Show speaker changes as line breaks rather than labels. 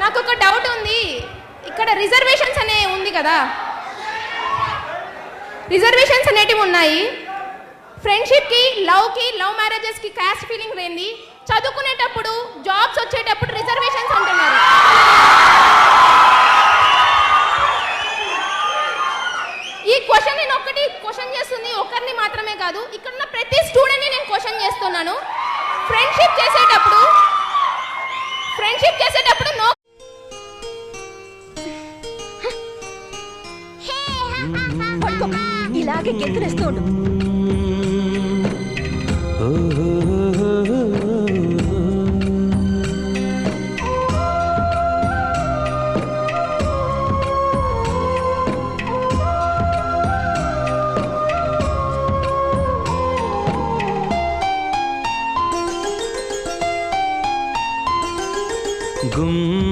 నాకు ఒక డౌట్ ఉంది. ఇక్కడ రిజర్వేషన్స్ అనే ఉంది కదా, రిజర్వేషన్స్ అనేటివి ఉన్నాయి. ఫ్రెండ్షిప్కి, లవ్ మ్యారేజెస్కి క్యాస్ట్ ఫీలింగ్ లేని చదువుకునేటప్పుడు, జాబ్స్ వచ్చేటప్పుడు రిజర్వేషన్స్ అంటున్నారు. ఈ క్వశ్చన్ నేను ఒక్కటి క్వశ్చన్ చేస్తుంది, ఒకరిని మాత్రమే కాదు, ఇక్కడ ఉన్న ప్రతి స్టూడెంట్ని నేను క్వశ్చన్ చేస్తున్నాను. ఫ్రెండ్షిప్ చేసేటప్పుడు నో
ఇలాగే గెంతులేస్తూ ఉండు.